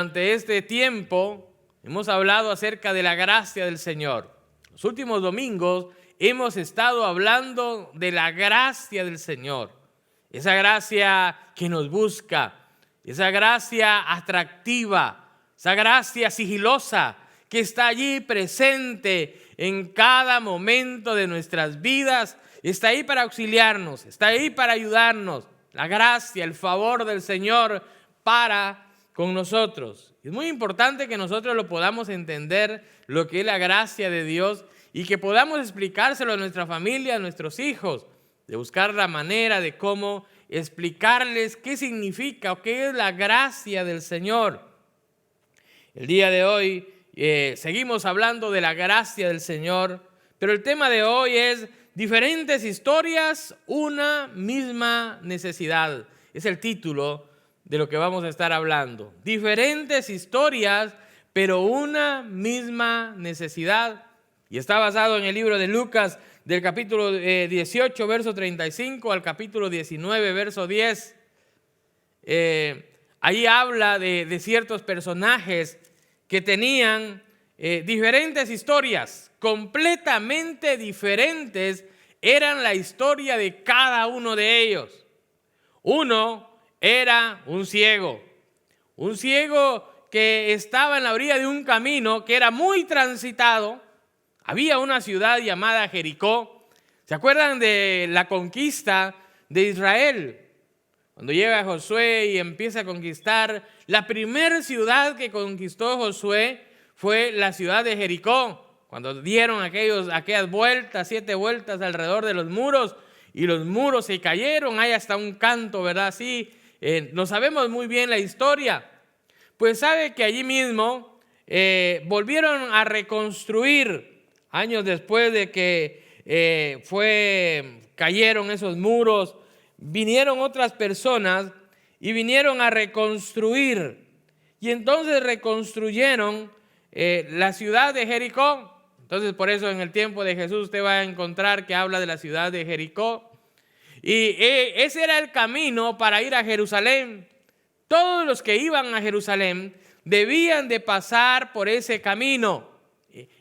Durante este tiempo hemos hablado acerca de la gracia del Señor. Los últimos domingos hemos estado hablando de la gracia del Señor. Esa gracia que nos busca, esa gracia atractiva, esa gracia sigilosa que está allí presente en cada momento de nuestras vidas. Está ahí para auxiliarnos, está ahí para ayudarnos. La gracia, el favor del Señor para con nosotros. Es muy importante que nosotros lo podamos entender, lo que es la gracia de Dios, y que podamos explicárselo a nuestra familia, a nuestros hijos, de buscar la manera de cómo explicarles qué significa o qué es la gracia del Señor. El día de hoy seguimos hablando de la gracia del Señor, pero el tema de hoy es diferentes historias, una misma necesidad. Es el título de lo que vamos a estar hablando. Diferentes historias, pero una misma necesidad. Y está basado en el libro de Lucas, del capítulo 18, verso 35 al capítulo 19, verso 10. Ahí habla de ciertos personajes que tenían diferentes historias, completamente diferentes. Eran la historia de cada uno de ellos. Uno era un ciego que estaba en la orilla de un camino que era muy transitado. Había una ciudad llamada Jericó. ¿Se acuerdan de la conquista de Israel? Cuando llega Josué y empieza a conquistar, la primera ciudad que conquistó Josué fue la ciudad de Jericó. Cuando dieron aquellas vueltas, 7 vueltas alrededor de los muros, y los muros se cayeron, hay hasta un canto, ¿verdad? Así, no sabemos muy bien la historia. Pues sabe que allí mismo volvieron a reconstruir, años después de que cayeron esos muros, vinieron otras personas y vinieron a reconstruir. Y entonces reconstruyeron la ciudad de Jericó. Entonces, por eso en el tiempo de Jesús usted va a encontrar que habla de la ciudad de Jericó. Y ese era el camino para ir a Jerusalén. Todos los que iban a Jerusalén debían de pasar por ese camino.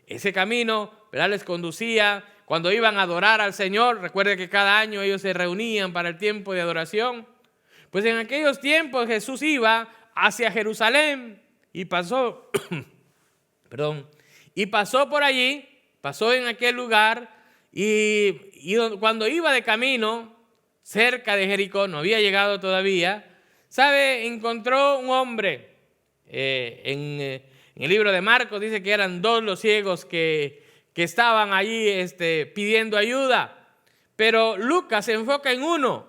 Ese camino, ¿verdad?, les conducía cuando iban a adorar al Señor. Recuerde que cada año ellos se reunían para el tiempo de adoración. Pues en aquellos tiempos Jesús iba hacia Jerusalén y pasó, y pasó por allí, pasó en aquel lugar, y cuando iba de camino cerca de Jericó, no había llegado todavía, ¿sabe? Encontró un hombre. En el libro de Marcos dice que eran 2 los ciegos que estaban allí pidiendo ayuda, pero Lucas se enfoca en uno.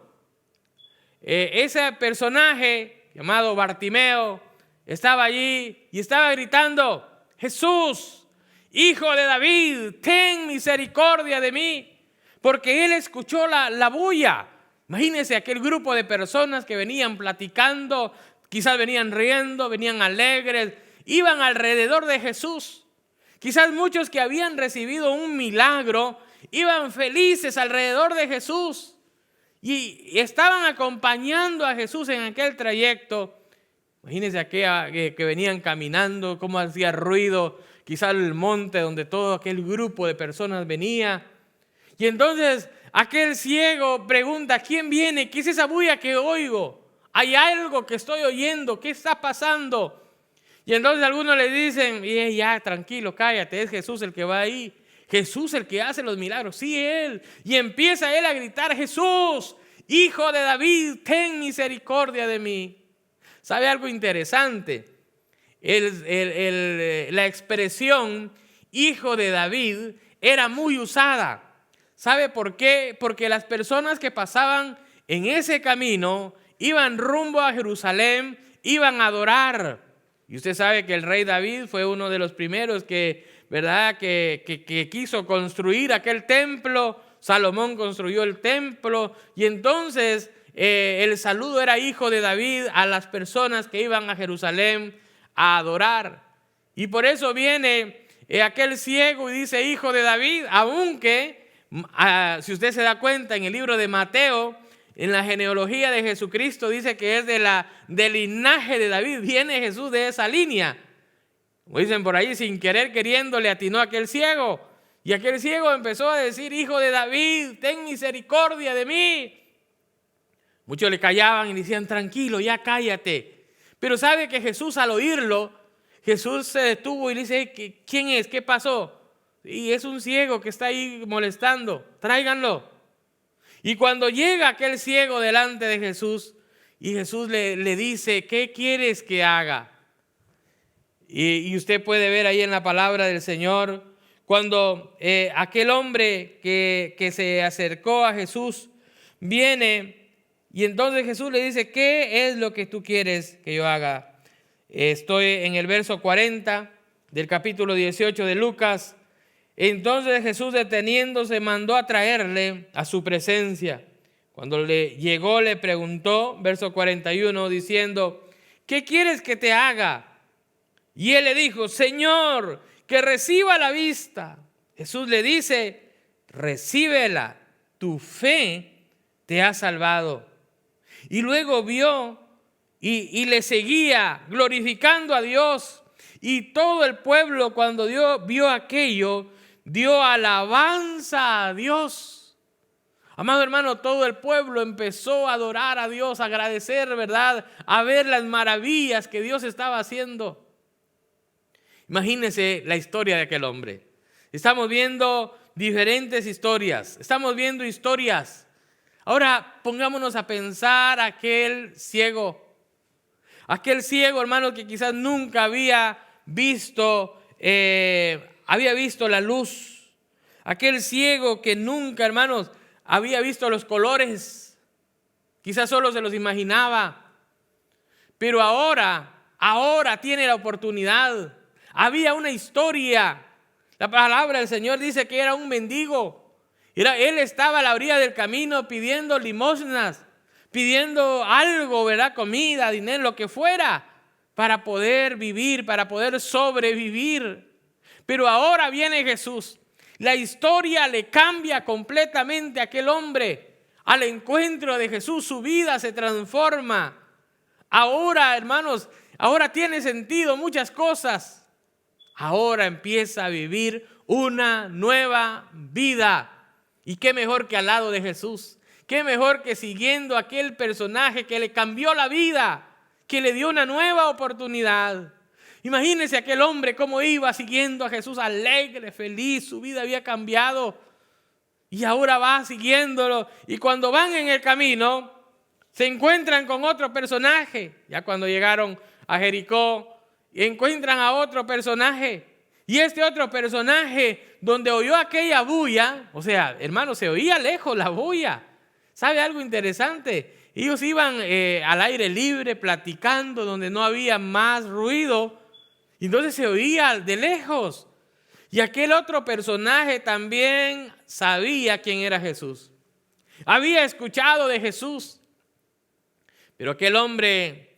Ese personaje llamado Bartimeo estaba allí y estaba gritando: Jesús, Hijo de David, ten misericordia de mí. Porque él escuchó la bulla. Imagínense aquel grupo de personas que venían platicando, quizás venían riendo, venían alegres, iban alrededor de Jesús. Quizás muchos que habían recibido un milagro iban felices alrededor de Jesús y estaban acompañando a Jesús en aquel trayecto. Imagínense que venían caminando, cómo hacía ruido, quizás el monte donde todo aquel grupo de personas venía. Y entonces aquel ciego pregunta: ¿quién viene? ¿Qué es esa bulla que oigo? ¿Hay algo que estoy oyendo? ¿Qué está pasando? Y entonces algunos le dicen: ya, tranquilo, cállate, es Jesús el que va ahí. Jesús el que hace los milagros. Sí, él. Y empieza él a gritar: Jesús, Hijo de David, ten misericordia de mí. ¿Sabe algo interesante? La expresión Hijo de David era muy usada. ¿Sabe por qué? Porque las personas que pasaban en ese camino iban rumbo a Jerusalén, iban a adorar. Y usted sabe que el rey David fue uno de los primeros que quiso construir aquel templo. Salomón construyó el templo y entonces el saludo era Hijo de David a las personas que iban a Jerusalén a adorar. Y por eso viene aquel ciego y dice: Hijo de David, aunque si usted se da cuenta en el libro de Mateo, en la genealogía de Jesucristo dice que es del linaje de David. Viene Jesús de esa línea. Como dicen por ahí, sin querer queriendo le atinó a aquel ciego. Y aquel ciego empezó a decir: hijo de David, ten misericordia de mí. Muchos le callaban y decían: tranquilo, ya cállate. Pero sabe que Jesús, al oírlo, Jesús se detuvo y le dice: ¿quién es? ¿Qué pasó? Y es un ciego que está ahí molestando, tráiganlo. Y cuando llega aquel ciego delante de Jesús, y Jesús le dice: ¿qué quieres que haga? Y usted puede ver ahí en la palabra del Señor, cuando aquel hombre que se acercó a Jesús viene, y entonces Jesús le dice: ¿qué es lo que tú quieres que yo haga? Estoy en el verso 40 del capítulo 18 de Lucas. Entonces Jesús, deteniéndose, mandó a traerle a su presencia. Cuando le llegó, le preguntó, verso 41, diciendo: ¿qué quieres que te haga? Y él le dijo: Señor, que reciba la vista. Jesús le dice: recíbela, tu fe te ha salvado. Y luego vio y le seguía glorificando a Dios. Y todo el pueblo, cuando vio aquello, dio alabanza a Dios. Amado hermano, todo el pueblo empezó a adorar a Dios, a agradecer, ¿verdad? A ver las maravillas que Dios estaba haciendo. Imagínense la historia de aquel hombre. Estamos viendo diferentes historias. Estamos viendo historias. Ahora pongámonos a pensar aquel ciego. Aquel ciego, hermano, que quizás nunca había visto la luz. Aquel ciego que nunca, hermanos, había visto los colores. Quizás solo se los imaginaba. Pero ahora tiene la oportunidad. Había una historia. La palabra del Señor dice que era un mendigo. Él estaba a la orilla del camino pidiendo limosnas, pidiendo algo, ¿verdad? Comida, dinero, lo que fuera, para poder vivir, para poder sobrevivir. Pero ahora viene Jesús. La historia le cambia completamente a aquel hombre. Al encuentro de Jesús, su vida se transforma. Ahora, hermanos, ahora tiene sentido muchas cosas. Ahora empieza a vivir una nueva vida. Y qué mejor que al lado de Jesús. Qué mejor que siguiendo a aquel personaje que le cambió la vida, que le dio una nueva oportunidad. Imagínense aquel hombre cómo iba siguiendo a Jesús alegre, feliz. Su vida había cambiado y ahora va siguiéndolo. Y cuando van en el camino, se encuentran con otro personaje. Ya cuando llegaron a Jericó, encuentran a otro personaje. Y este otro personaje, donde oyó aquella bulla, o sea, hermano, se oía lejos la bulla. ¿Sabe algo interesante? Ellos iban al aire libre, platicando, donde no había más ruido. Y entonces se oía de lejos. Y aquel otro personaje también sabía quién era Jesús. Había escuchado de Jesús. Pero aquel hombre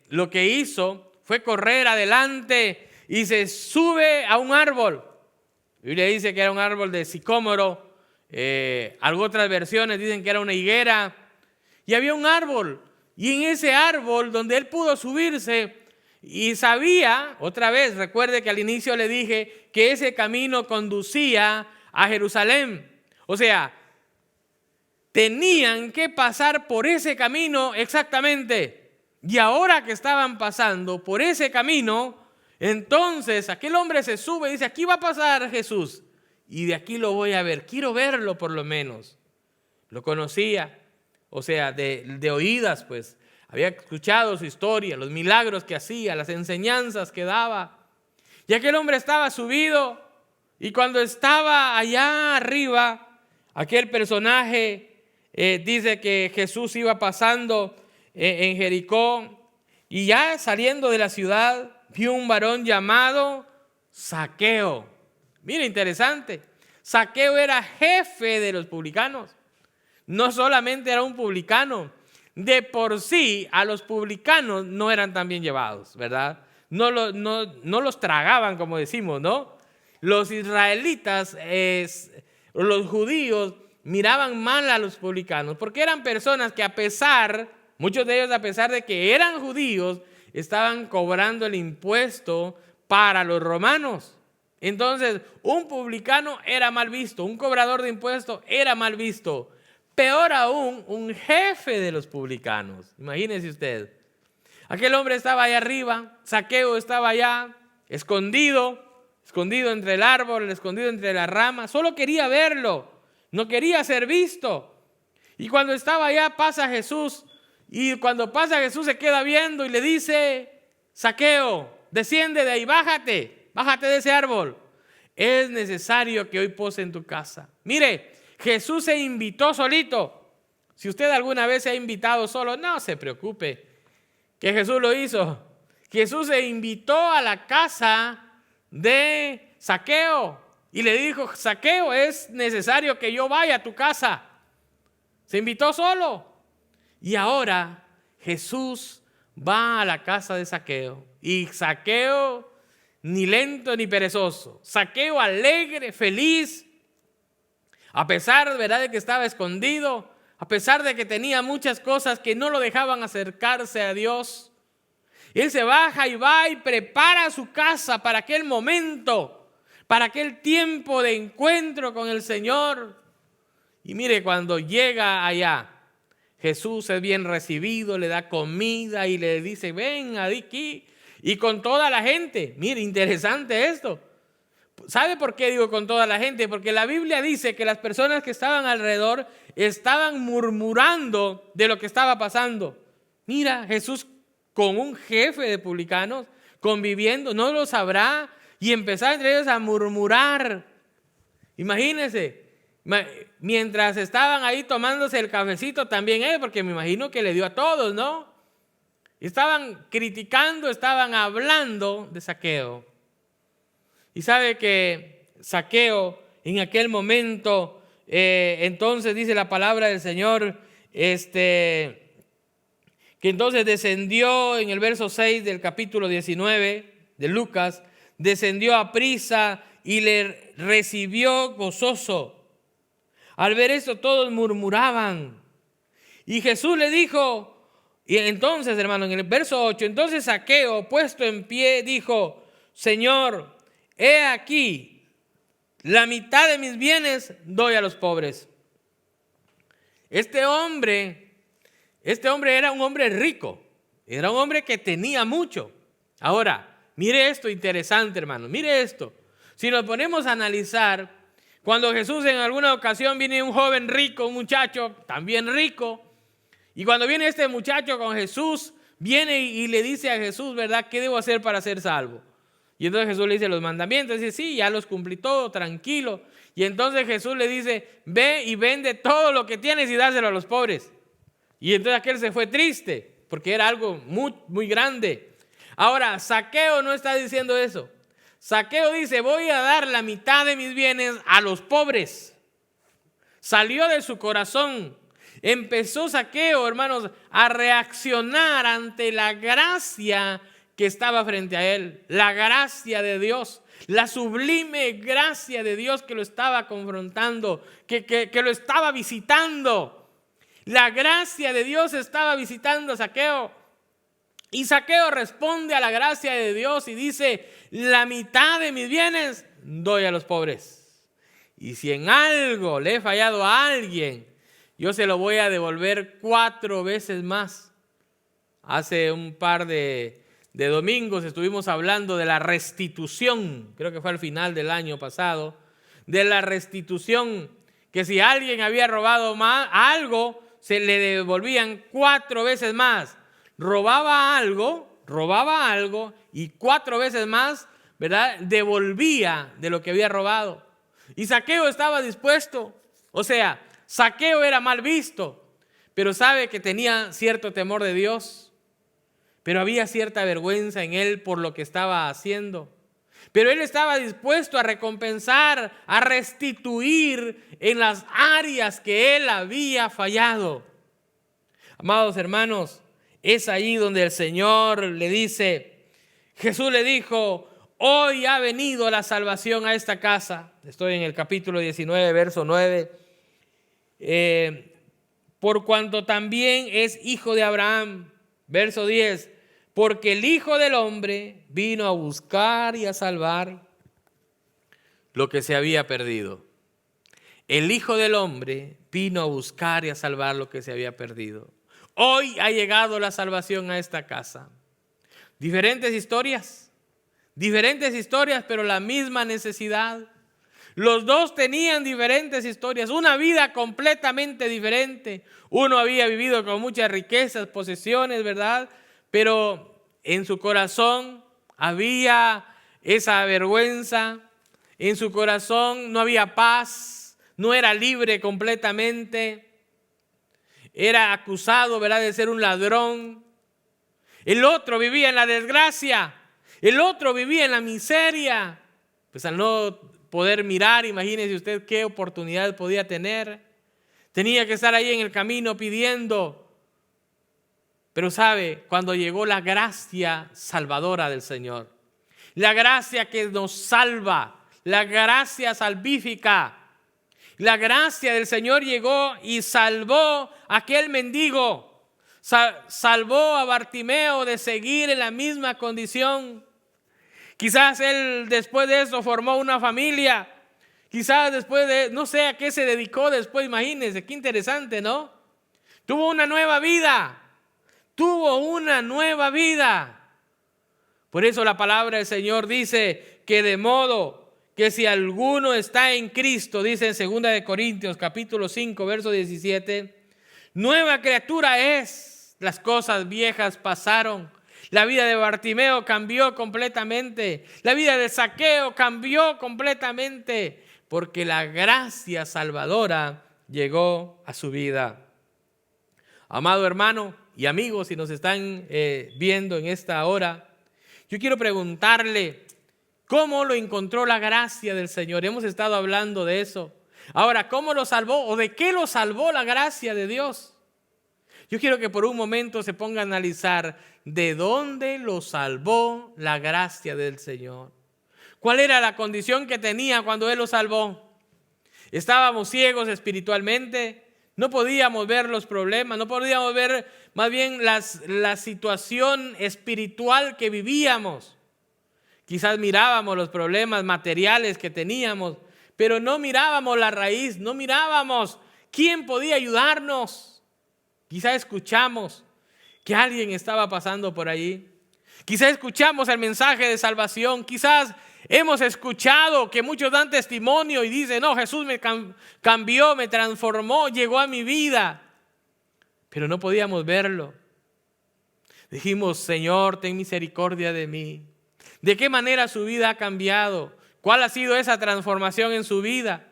lo que hizo fue correr adelante y se sube a un árbol. La Biblia dice que era un árbol de sicómoro. Otras versiones dicen que era una higuera. Y había un árbol. Y en ese árbol donde él pudo subirse y sabía, otra vez, recuerde que al inicio le dije que ese camino conducía a Jerusalén. O sea, tenían que pasar por ese camino exactamente. Y ahora que estaban pasando por ese camino, entonces aquel hombre se sube y dice: aquí va a pasar Jesús. Y de aquí lo voy a ver. Quiero verlo por lo menos. Lo conocía. O sea, de oídas, pues. Había escuchado su historia, los milagros que hacía, las enseñanzas que daba. Y aquel hombre estaba subido. Y cuando estaba allá arriba, aquel personaje dice que Jesús iba pasando en Jericó, y ya saliendo de la ciudad vio un varón llamado Zaqueo. Mira, interesante. Zaqueo era jefe de los publicanos. No solamente era un publicano, de por sí a los publicanos no eran tan bien llevados, ¿verdad? No los tragaban, como decimos, ¿no? Los israelitas, los judíos, miraban mal a los publicanos, porque eran personas que muchos de ellos a pesar de que eran judíos, estaban cobrando el impuesto para los romanos. Entonces, un publicano era mal visto, un cobrador de impuestos era mal visto. Peor aún, un jefe de los publicanos. Imagínese usted. Aquel hombre estaba allá arriba, Zaqueo estaba allá, escondido entre el árbol, escondido entre las ramas. Solo quería verlo, no quería ser visto. Y cuando estaba allá pasa Jesús. Y cuando pasa Jesús se queda viendo y le dice: Zaqueo, desciende de ahí, bájate de ese árbol. Es necesario que hoy pose en tu casa. Mire, Jesús se invitó solito. Si usted alguna vez se ha invitado solo, no se preocupe, que Jesús lo hizo. Jesús se invitó a la casa de Zaqueo y le dijo: Zaqueo, es necesario que yo vaya a tu casa. Se invitó solo. Y ahora Jesús va a la casa de Zaqueo. Y Zaqueo, ni lento ni perezoso, Zaqueo alegre, feliz, a pesar, ¿verdad?, de que estaba escondido, a pesar de que tenía muchas cosas que no lo dejaban acercarse a Dios. Él se baja y va y prepara su casa para aquel momento, para aquel tiempo de encuentro con el Señor. Y mire, cuando llega allá, Jesús es bien recibido, le da comida y le dice: ven aquí. Y con toda la gente. Mire, interesante esto. ¿Sabe por qué digo con toda la gente? Porque la Biblia dice que las personas que estaban alrededor estaban murmurando de lo que estaba pasando. Mira, Jesús con un jefe de publicanos conviviendo, no lo sabrá, y empezar entre ellos a murmurar. Imagínense, mientras estaban ahí tomándose el cafecito también él, porque me imagino que le dio a todos, ¿no? Estaban criticando, estaban hablando de Zaqueo. Y sabe que Zaqueo en aquel momento, entonces dice la palabra del Señor, que entonces descendió en el verso 6 del capítulo 19 de Lucas, descendió a prisa y le recibió gozoso. Al ver esto todos murmuraban. Y Jesús le dijo, y entonces, hermano, en el verso 8, entonces Zaqueo, puesto en pie, dijo: Señor, he aquí, la mitad de mis bienes doy a los pobres. Este hombre era un hombre rico, era un hombre que tenía mucho. Ahora, mire esto interesante, hermano, mire esto. Si nos ponemos a analizar, cuando Jesús en alguna ocasión viene un joven rico, un muchacho también rico, y cuando viene este muchacho con Jesús, viene y le dice a Jesús, ¿verdad?, ¿qué debo hacer para ser salvo? Y entonces Jesús le dice los mandamientos, dice: sí, ya los cumplí todo, tranquilo. Y entonces Jesús le dice: ve y vende todo lo que tienes y dáselo a los pobres. Y entonces aquel se fue triste, porque era algo muy, muy grande. Ahora, Zaqueo no está diciendo eso. Zaqueo dice: voy a dar la mitad de mis bienes a los pobres. Salió de su corazón. Empezó Zaqueo, hermanos, a reaccionar ante la gracia que estaba frente a él. La gracia de Dios, la sublime gracia de Dios que lo estaba confrontando, que lo estaba visitando. La gracia de Dios estaba visitando a Zaqueo. Y Zaqueo responde a la gracia de Dios y dice: la mitad de mis bienes doy a los pobres. Y si en algo le he fallado a alguien, yo se lo voy a devolver 4 veces más. Hace un par de domingos estuvimos hablando de la restitución, creo que fue al final del año pasado, de la restitución, que si alguien había robado algo, se le devolvían 4 veces más. Robaba algo y 4 veces más, ¿verdad?, devolvía de lo que había robado. Y Zaqueo estaba dispuesto. O sea, Zaqueo era mal visto, pero sabe que tenía cierto temor de Dios. Pero había cierta vergüenza en él por lo que estaba haciendo. Pero él estaba dispuesto a recompensar, a restituir en las áreas que él había fallado. Amados hermanos, es ahí donde el Señor le dice, Jesús le dijo: hoy ha venido la salvación a esta casa. Estoy en el capítulo 19, verso 9. por cuanto también es hijo de Abraham. Verso 10, porque el Hijo del Hombre vino a buscar y a salvar lo que se había perdido. El Hijo del Hombre vino a buscar y a salvar lo que se había perdido. Hoy ha llegado la salvación a esta casa. Diferentes historias, pero la misma necesidad. Los dos tenían diferentes historias, una vida completamente diferente. Uno había vivido con muchas riquezas, posesiones, ¿verdad? Pero en su corazón había esa vergüenza, en su corazón no había paz, no era libre completamente. Era acusado, ¿verdad?, de ser un ladrón. El otro vivía en la desgracia, el otro vivía en la miseria. Pues al no poder mirar, imagínese usted qué oportunidad podía tener. Tenía que estar ahí en el camino pidiendo. Pero sabe, cuando llegó la gracia salvadora del Señor, la gracia que nos salva, la gracia salvífica, la gracia del Señor llegó y salvó a aquel mendigo, salvó a Bartimeo de seguir en la misma condición. Quizás él después de eso formó una familia, quizás después de, no sé a qué se dedicó después, imagínense, qué interesante, ¿no? Tuvo una nueva vida. Por eso la palabra del Señor dice que de modo que si alguno está en Cristo, dice en 2 Corintios capítulo 5, verso 17, nueva criatura es, las cosas viejas pasaron. La vida de Bartimeo cambió completamente, la vida de Zaqueo cambió completamente, porque la gracia salvadora llegó a su vida. Amado hermano y amigos, si nos están viendo en esta hora, yo quiero preguntarle, ¿cómo lo encontró la gracia del Señor? Hemos estado hablando de eso. Ahora, ¿cómo lo salvó o de qué lo salvó la gracia de Dios? Yo quiero que por un momento se ponga a analizar de dónde lo salvó la gracia del Señor. ¿Cuál era la condición que tenía cuando Él lo salvó? Estábamos ciegos espiritualmente, no podíamos ver los problemas, no podíamos ver más bien la situación espiritual que vivíamos. Quizás mirábamos los problemas materiales que teníamos, pero no mirábamos la raíz, no mirábamos quién podía ayudarnos. Quizás escuchamos que alguien estaba pasando por allí. Quizás escuchamos el mensaje de salvación. Quizás hemos escuchado que muchos dan testimonio y dicen, no, Jesús me cambió, me transformó, llegó a mi vida. Pero no podíamos verlo. Dijimos, Señor, ten misericordia de mí. ¿De qué manera su vida ha cambiado? ¿Cuál ha sido esa transformación en su vida?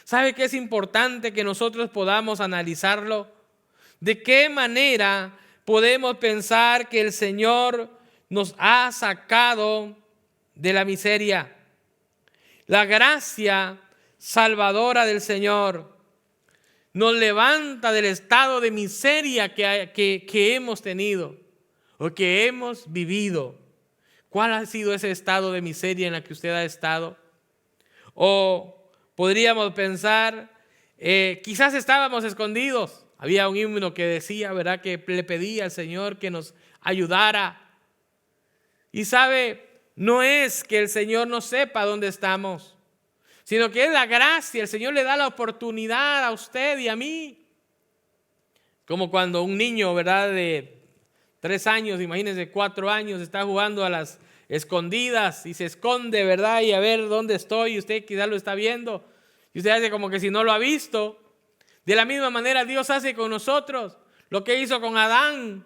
¿Sabe qué es importante que nosotros podamos analizarlo? ¿De qué manera podemos pensar que el Señor nos ha sacado de la miseria? La gracia salvadora del Señor nos levanta del estado de miseria que hemos tenido o que hemos vivido. ¿Cuál ha sido ese estado de miseria en el que usted ha estado? O podríamos pensar, quizás estábamos escondidos. Había un himno que decía, ¿verdad?, que le pedía al Señor que nos ayudara. Y sabe, no es que el Señor no sepa dónde estamos, sino que es la gracia. El Señor le da la oportunidad a usted y a mí. Como cuando un niño, ¿verdad?, de 3 años, imagínense 4 años, está jugando a las escondidas y se esconde, ¿verdad?, y a ver dónde estoy, y usted quizás lo está viendo y usted hace como que si no lo ha visto. De la misma manera Dios hace con nosotros lo que hizo con Adán.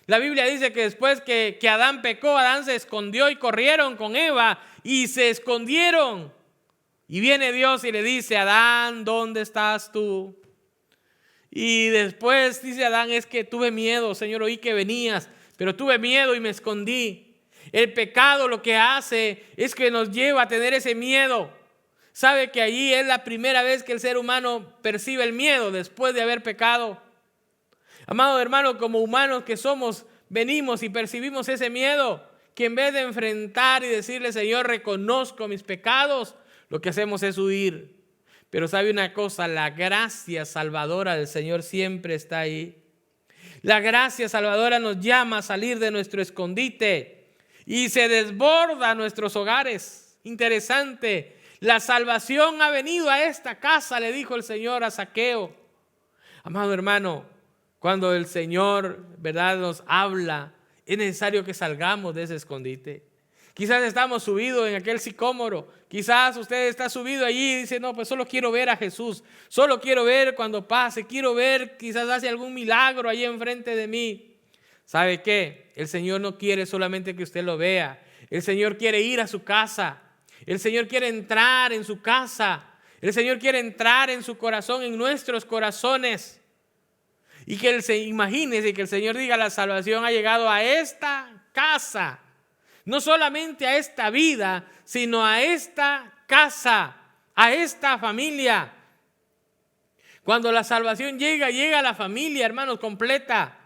La Biblia dice que después que Adán pecó, Adán se escondió y corrieron con Eva y se escondieron. Y viene Dios y le dice, Adán, ¿dónde estás tú? Y después dice Adán, es que tuve miedo, Señor, oí que venías, pero tuve miedo y me escondí. El pecado lo que hace es que nos lleva a tener ese miedo. Sabe que allí es la primera vez que el ser humano percibe el miedo después de haber pecado. Amado hermano, como humanos que somos, venimos y percibimos ese miedo, que en vez de enfrentar y decirle, Señor, reconozco mis pecados, lo que hacemos es huir. Pero ¿sabe una cosa? La gracia salvadora del Señor siempre está ahí. La gracia salvadora nos llama a salir de nuestro escondite y se desborda a nuestros hogares. Interesante. La salvación ha venido a esta casa, le dijo el Señor a Zaqueo. Amado hermano, cuando el Señor, ¿verdad?, nos habla, es necesario que salgamos de ese escondite. Quizás estamos subidos en aquel sicómoro. Quizás usted está subido allí y dice, no, pues solo quiero ver a Jesús. Solo quiero ver cuando pase. Quiero ver, quizás hace algún milagro allí enfrente de mí. ¿Sabe qué? El Señor no quiere solamente que usted lo vea. El Señor quiere ir a su casa. El Señor quiere entrar en su casa. El Señor quiere entrar en su corazón, en nuestros corazones. Y que imagínese que el Señor diga, la salvación ha llegado a esta casa. No solamente a esta vida, sino a esta casa, a esta familia. Cuando la salvación llega a la familia, hermanos, completa.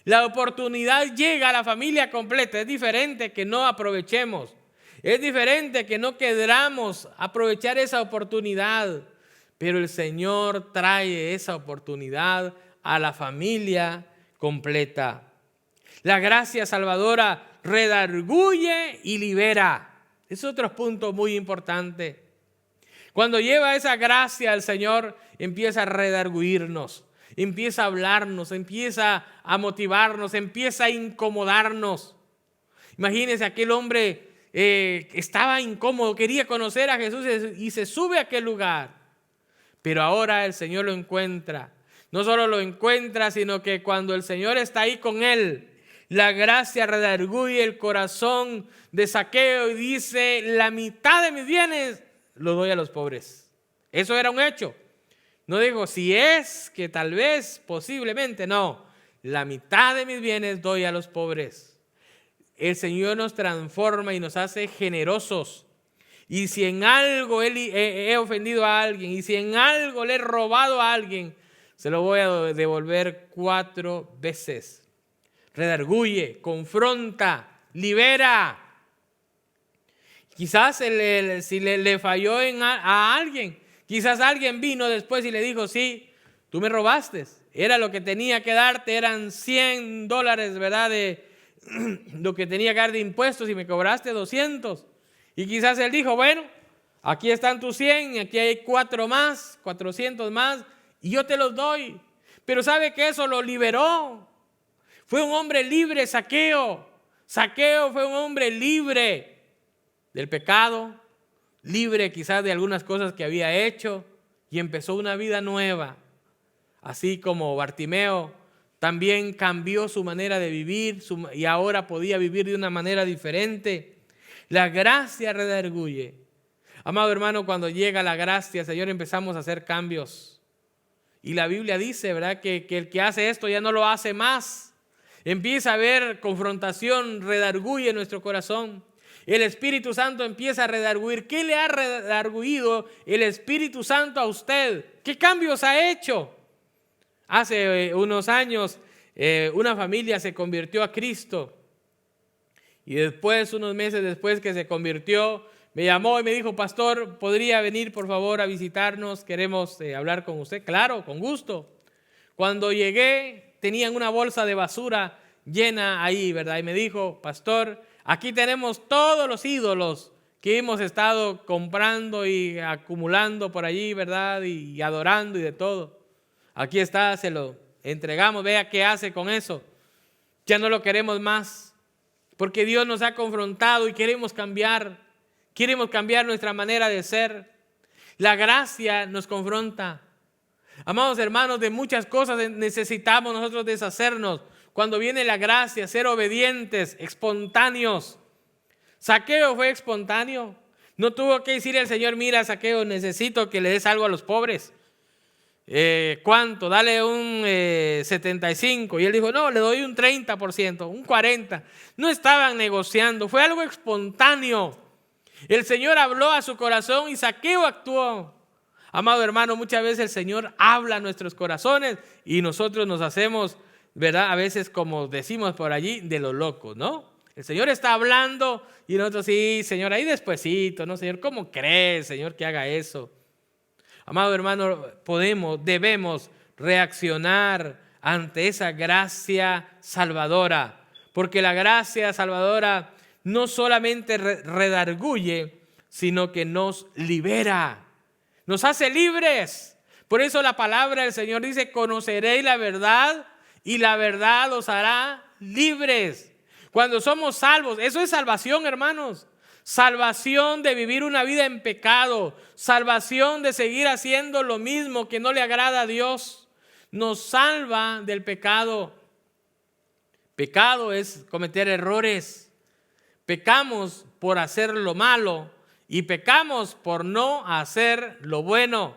La oportunidad llega a la familia completa. Es diferente que no aprovechemos. Es diferente que no queramos aprovechar esa oportunidad. Pero el Señor trae esa oportunidad a la familia completa. La gracia salvadora redarguye y libera. Es otro punto muy importante. Cuando lleva esa gracia al Señor, empieza a redarguirnos, empieza a hablarnos, empieza a motivarnos, empieza a incomodarnos. Imagínense, aquel hombre estaba incómodo, quería conocer a Jesús y se sube a aquel lugar. Pero ahora el Señor lo encuentra. No solo lo encuentra, sino que cuando el Señor está ahí con él, la gracia redarguye el corazón de Zaqueo y dice, la mitad de mis bienes lo doy a los pobres. Eso era un hecho. No digo, si es que tal vez, posiblemente, no. La mitad de mis bienes doy a los pobres. El Señor nos transforma y nos hace generosos. Y si en algo he ofendido a alguien, y si en algo le he robado a alguien, se lo voy a devolver 4 veces. Redarguye, confronta, libera. Quizás si le falló a alguien, quizás alguien vino después y le dijo, sí, tú me robaste, era lo que tenía que darte, eran $100, ¿verdad? De lo que tenía que dar de impuestos y me cobraste 200. Y quizás él dijo, bueno, aquí están tus 100, aquí hay 400 más, y yo te los doy. Pero ¿sabe que eso lo liberó? Fue un hombre libre, Zaqueo. Zaqueo fue un hombre libre del pecado, libre quizás de algunas cosas que había hecho y empezó una vida nueva. Así como Bartimeo también cambió su manera de vivir y ahora podía vivir de una manera diferente. La gracia redarguye. Amado hermano, cuando llega la gracia, Señor, empezamos a hacer cambios. Y la Biblia dice, ¿verdad?, que el que hace esto ya no lo hace más. Empieza a haber confrontación, redarguye en nuestro corazón. El Espíritu Santo empieza a redarguir. ¿Qué le ha redarguido el Espíritu Santo a usted? ¿Qué cambios ha hecho? Hace unos años una familia se convirtió a Cristo. Y después, unos meses después que se convirtió, me llamó y me dijo, pastor, ¿podría venir por favor a visitarnos? Queremos hablar con usted. Claro, con gusto. Cuando llegué, tenían una bolsa de basura llena ahí, ¿verdad? Y me dijo, pastor, aquí tenemos todos los ídolos que hemos estado comprando y acumulando por allí, ¿verdad? Y adorando y de todo. Aquí está, se lo entregamos, vea qué hace con eso. Ya no lo queremos más, porque Dios nos ha confrontado y queremos cambiar nuestra manera de ser. La gracia nos confronta. Amados hermanos, de muchas cosas necesitamos nosotros deshacernos. Cuando viene la gracia, ser obedientes, espontáneos. Zaqueo fue espontáneo. No tuvo que decir el Señor, mira, Zaqueo, necesito que le des algo a los pobres. ¿Cuánto? Dale un 75. Y él dijo, no, le doy un 30%, un 40%. No estaban negociando, fue algo espontáneo. El Señor habló a su corazón y Zaqueo actuó. Amado hermano, muchas veces el Señor habla a nuestros corazones y nosotros nos hacemos, ¿verdad? A veces, como decimos por allí, de los locos, ¿no? El Señor está hablando y nosotros, sí, Señor, ahí despuesito, ¿no? Señor, ¿cómo crees, Señor, que haga eso? Amado hermano, debemos reaccionar ante esa gracia salvadora, porque la gracia salvadora no solamente redarguye, sino que nos libera, nos hace libres. Por eso la palabra del Señor dice: conoceréis la verdad y la verdad os hará libres. Cuando somos salvos, eso es salvación, hermanos. Salvación de vivir una vida en pecado, salvación de seguir haciendo lo mismo que no le agrada a Dios. Nos salva del pecado. Pecado es cometer errores. Pecamos por hacer lo malo y pecamos por no hacer lo bueno.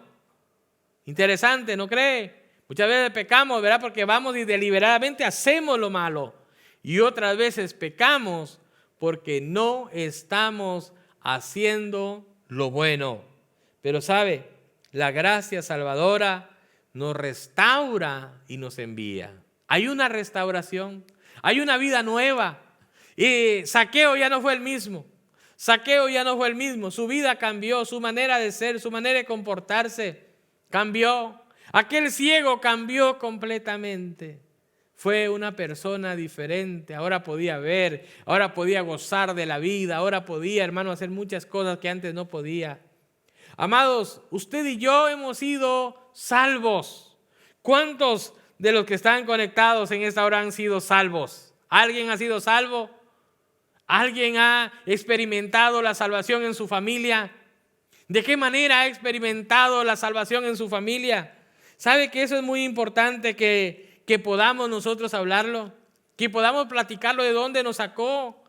Interesante, ¿no cree? Muchas veces pecamos, ¿verdad? Porque vamos y deliberadamente hacemos lo malo. Y otras veces pecamos porque no estamos haciendo lo bueno. Pero sabe, la gracia salvadora nos restaura y nos envía. Hay una restauración, hay una vida nueva. Y Zaqueo ya no fue el mismo. Zaqueo ya no fue el mismo. Su vida cambió, su manera de ser, su manera de comportarse cambió. Aquel ciego cambió completamente. Fue una persona diferente. Ahora podía ver, ahora podía gozar de la vida, ahora podía, hermano, hacer muchas cosas que antes no podía. Amados, usted y yo hemos sido salvos. ¿Cuántos de los que están conectados en esta hora han sido salvos? ¿Alguien ha sido salvo? ¿Alguien ha experimentado la salvación en su familia? ¿De qué manera ha experimentado la salvación en su familia? ¿Sabe que eso es muy importante que podamos nosotros hablarlo? Que podamos platicarlo de dónde nos sacó.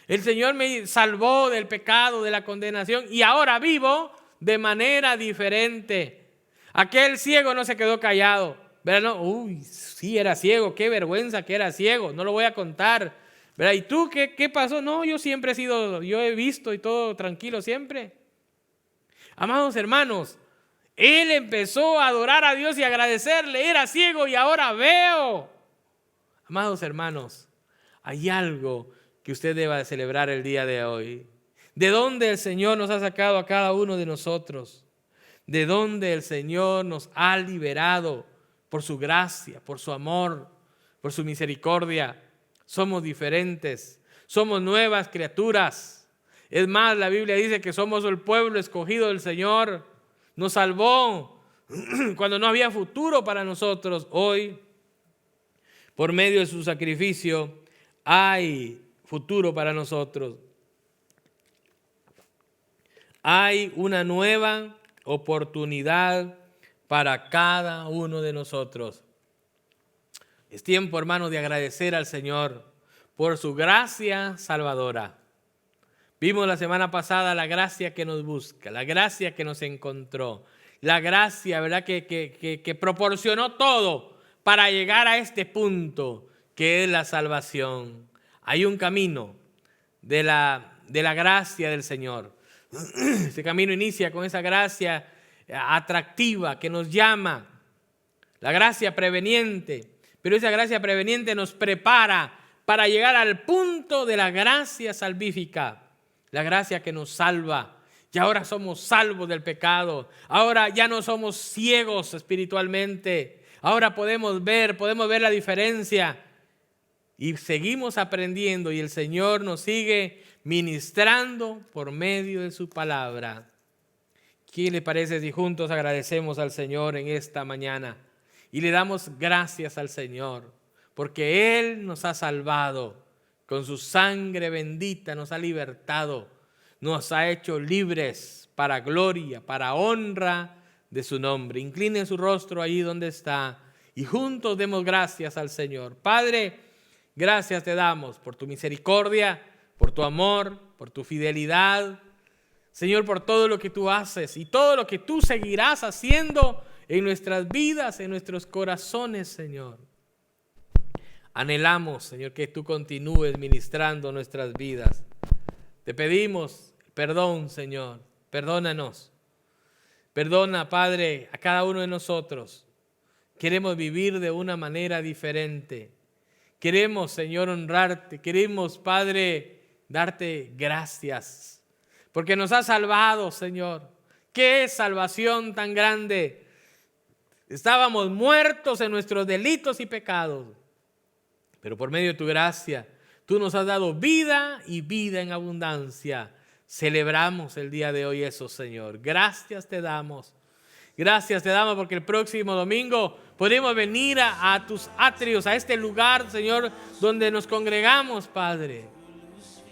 El Señor me salvó del pecado, de la condenación, y ahora vivo de manera diferente. Aquel ciego no se quedó callado. ¿Verdad? No, uy, sí era ciego, qué vergüenza que era ciego, no lo voy a contar. ¿Verdad? ¿Y tú qué pasó? No, yo siempre yo he visto y todo tranquilo siempre. Amados hermanos, él empezó a adorar a Dios y agradecerle. Era ciego y ahora veo. Amados hermanos, hay algo que usted deba celebrar el día de hoy. ¿De dónde el Señor nos ha sacado a cada uno de nosotros? ¿De dónde el Señor nos ha liberado? Por su gracia, por su amor, por su misericordia. Somos diferentes, somos nuevas criaturas. Es más, la Biblia dice que somos el pueblo escogido del Señor. Nos salvó cuando no había futuro para nosotros. Hoy, por medio de su sacrificio, hay futuro para nosotros. Hay una nueva oportunidad para cada uno de nosotros. Es tiempo, hermano, de agradecer al Señor por su gracia salvadora. Vimos la semana pasada la gracia que nos busca, la gracia que nos encontró, la gracia, ¿verdad?, que proporcionó todo para llegar a este punto que es la salvación. Hay un camino de la gracia del Señor. Ese camino inicia con esa gracia atractiva que nos llama, la gracia preveniente, pero esa gracia preveniente nos prepara para llegar al punto de la gracia salvífica, la gracia que nos salva. Y ahora somos salvos del pecado, ahora ya no somos ciegos espiritualmente, ahora podemos ver la diferencia y seguimos aprendiendo y el Señor nos sigue ministrando por medio de su palabra. ¿Qué le parece si juntos agradecemos al Señor en esta mañana y le damos gracias al Señor? Porque Él nos ha salvado, con su sangre bendita nos ha libertado, nos ha hecho libres para gloria, para honra de su nombre. Incline su rostro ahí donde está y juntos demos gracias al Señor. Padre, gracias te damos por tu misericordia, por tu amor, por tu fidelidad. Señor, por todo lo que tú haces y todo lo que tú seguirás haciendo en nuestras vidas, en nuestros corazones, Señor. Anhelamos, Señor, que tú continúes ministrando nuestras vidas. Te pedimos perdón, Señor. Perdónanos. Perdona, Padre, a cada uno de nosotros. Queremos vivir de una manera diferente. Queremos, Señor, honrarte. Queremos, Padre, darte gracias. Porque nos has salvado, Señor. ¡Qué salvación tan grande! Estábamos muertos en nuestros delitos y pecados, pero por medio de tu gracia, tú nos has dado vida y vida en abundancia. Celebramos el día de hoy eso, Señor. Gracias te damos. Gracias te damos porque el próximo domingo podemos venir a tus atrios, a este lugar, Señor, donde nos congregamos, Padre,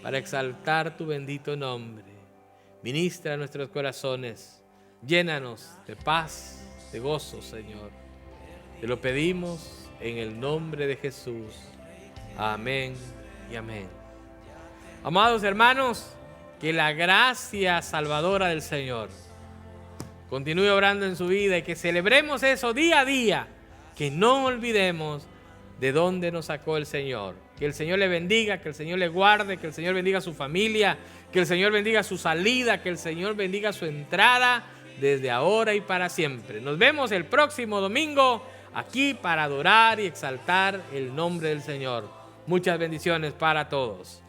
para exaltar tu bendito nombre. Ministra nuestros corazones, llénanos de paz, de gozo, Señor. Te lo pedimos en el nombre de Jesús. Amén y amén. Amados hermanos, que la gracia salvadora del Señor continúe obrando en su vida y que celebremos eso día a día, que no olvidemos de dónde nos sacó el Señor. Que el Señor le bendiga, que el Señor le guarde, que el Señor bendiga a su familia, que el Señor bendiga su salida, que el Señor bendiga su entrada desde ahora y para siempre. Nos vemos el próximo domingo aquí para adorar y exaltar el nombre del Señor. Muchas bendiciones para todos.